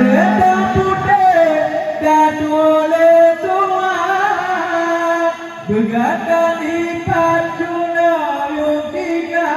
Hitam putih dan oleh semua Begatan lipat cuna yung tiga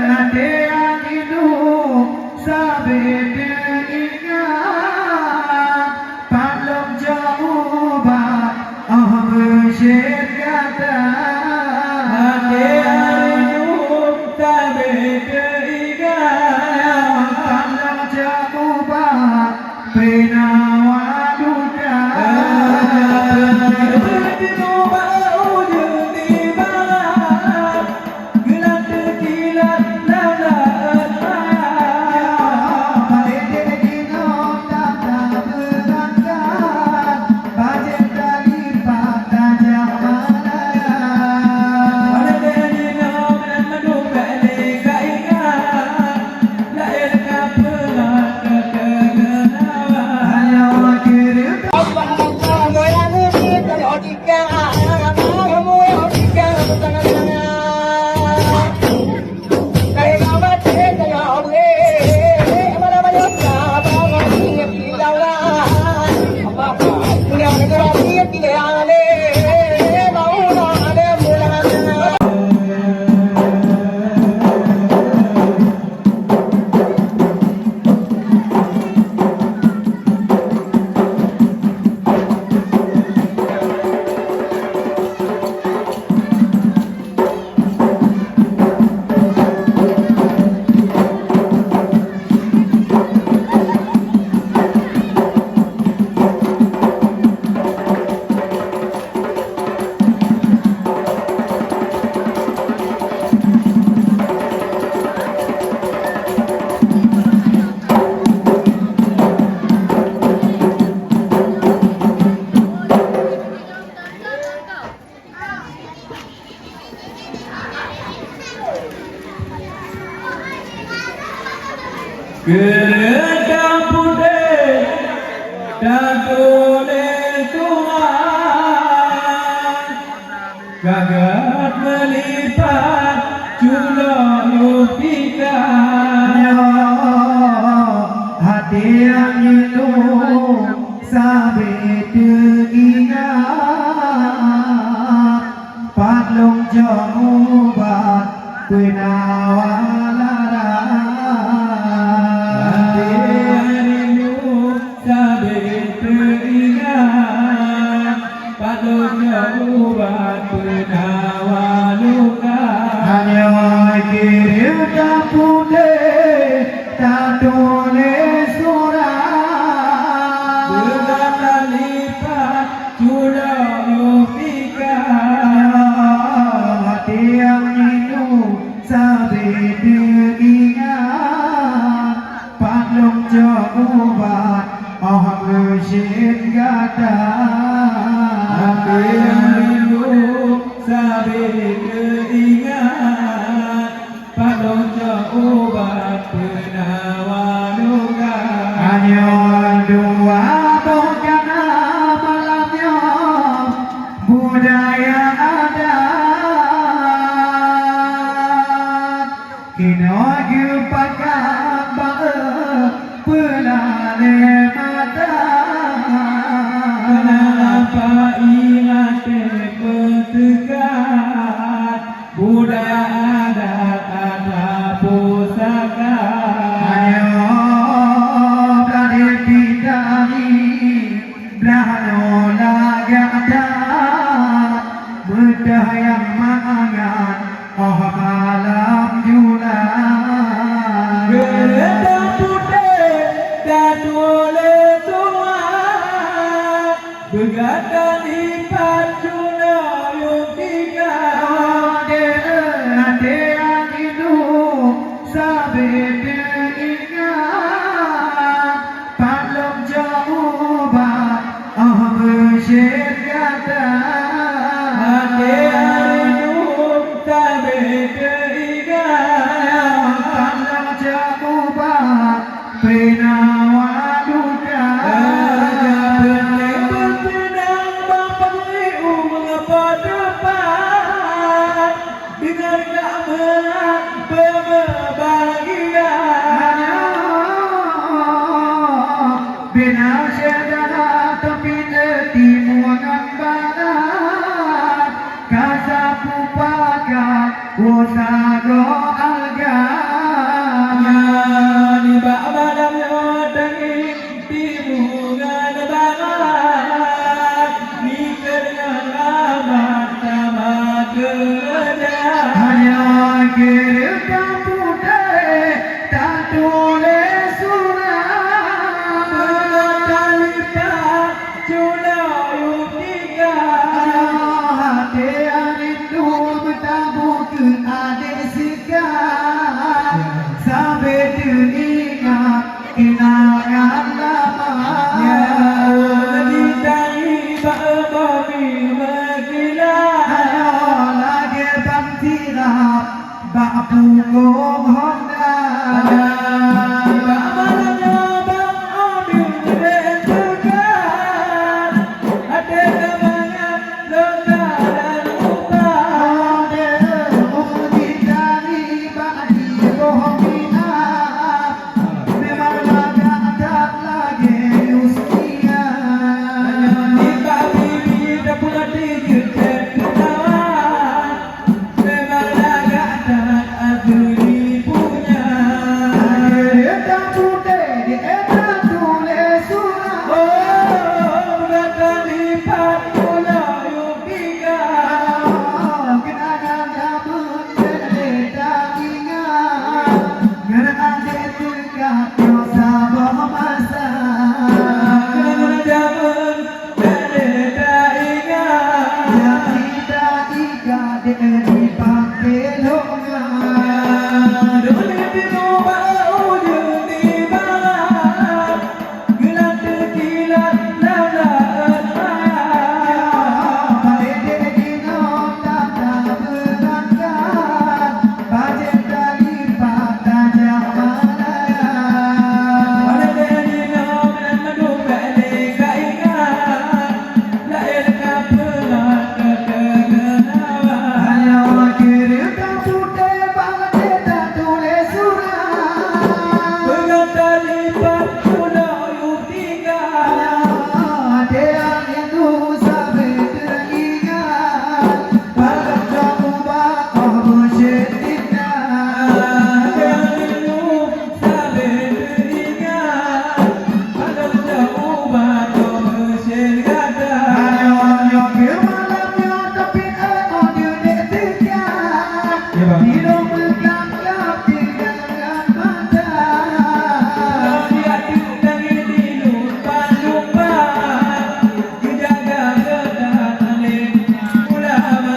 Ade yang hidup sampai teringat Paklong jauh bak bersyir kata Ade yang hidup sampai teringat Paklong jauh bak penawa duka Hitam putih dan oleh Tuhan Gagat melipat cula yung tiga hati yang hidup sampai teringat Paklong jauh bak penawa Hitam putih tak boleh surat Begatan lipat cula yung tiga hati yang hidup sampai teringat Paklong jauh bak bersyir kata Hati yang hidup sampai teringat Paklong jauh bak penawa luka hanya dua bukan malamnya budaya adat kena pakai pelale mata Kenapa ingat bertegat budaya adat ada pusaka ayo dari pitani brahno lagata bedah yang mangan malam julan Hitam putih dan oleh Tuhan Begatan lipat cuna yung tiga Ade yang hidup sampai teringat Paklong jauh bak bersyir kata Hati yang hidup sampai teringat Paklong jauh bak penawa duka Bertenang bapak mengapa depan Dengan keamanan berbahagia Bina syedana tepi timuangan barat Kasa pupaka Wosago alga Di bak malam yodangi timungan barat Nikah dengan amat sama kerja Hanya kira putih Tak tulis surat Berkata lipat culayu tiga Hati rindu bertabur ke adik segar Sampai teringat kenangan lama Ya ditangi bak bami berkilat Ayo lagi bang tirap Bak punggung Honda Bak malamnya bang ambil dan tegar Ada kebangan lontar dan lupa Di babi dah pula tiga cekutawa Memang agak tak asli punya Oh, berkata lipat pula yuk tiga Kenangan zaman dari tak ingat Dulu di rumah ujung di barat Gelap terkilat lalaan Pada dari nom dan mendung balik tak ingat Lain kapelah kekenawan Berkata lipat pula yuk tiga Ada rindu sampai teringat Ada jauh batu mesin gada Kalau dia ditangi di lupa lupa Dijaga ketat alim ulama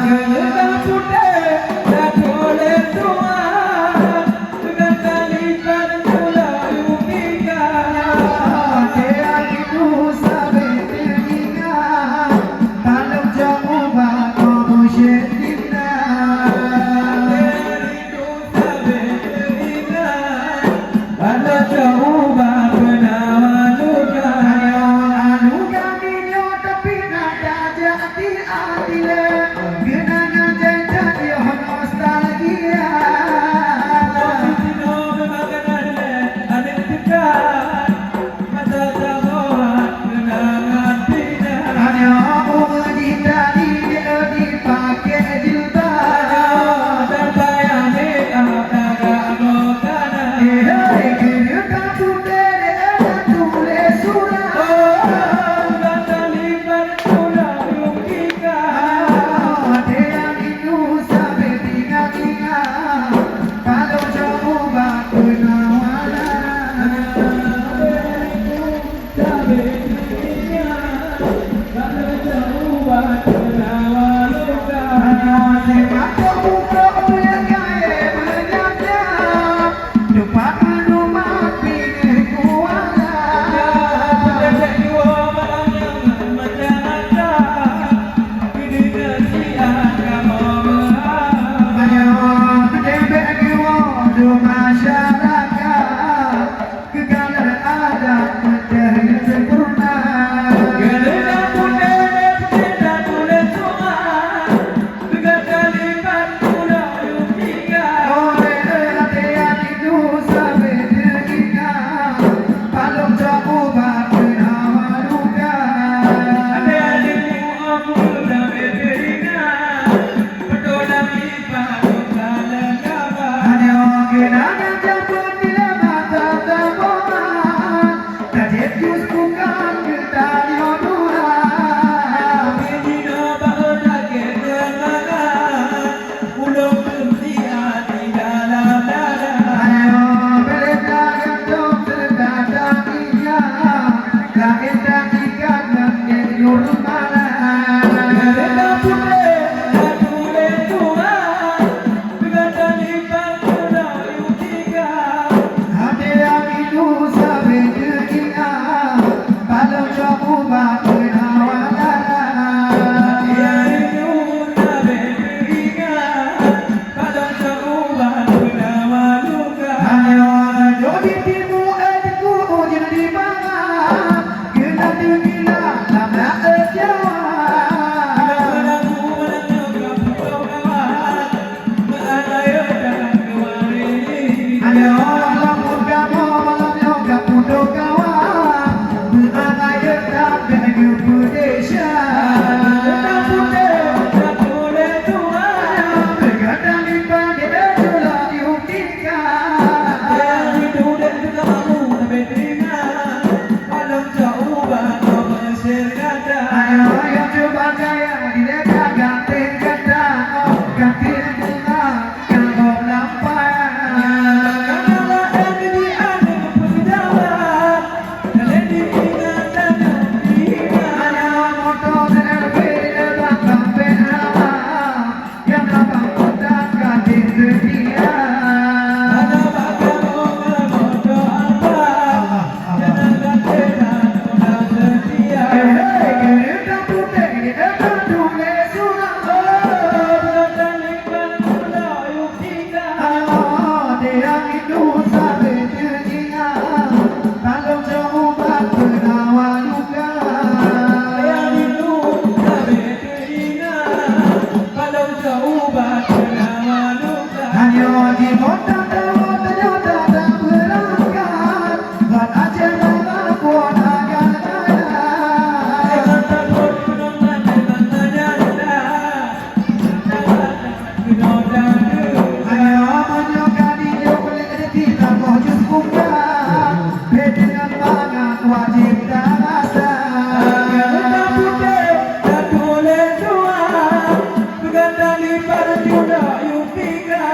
Kereta putih tak boleh tua Berkata lipat pula yuk tiga Rindu sampai teringat Ada jauh berpenawan luka Sitino memakanan adik dekat Masa jamuan kenangan pindah Terbayang di agak makanan Oh, kata lipat pula yuk tiga tulis surat Berkata lipat pula yukika dia itu sampai teringat kalau coba penawar luka Yang itu sampai teringat Kalau jauh bernama luka hanya di kota ternyata tak berangkat dan aja aku akan Kata bodoh kata nyata Kata hanya menyokan dia boleh kita mohon buka dengan bangat wajib tak rasa putih tak boleh jual Berkata lipat pula yukika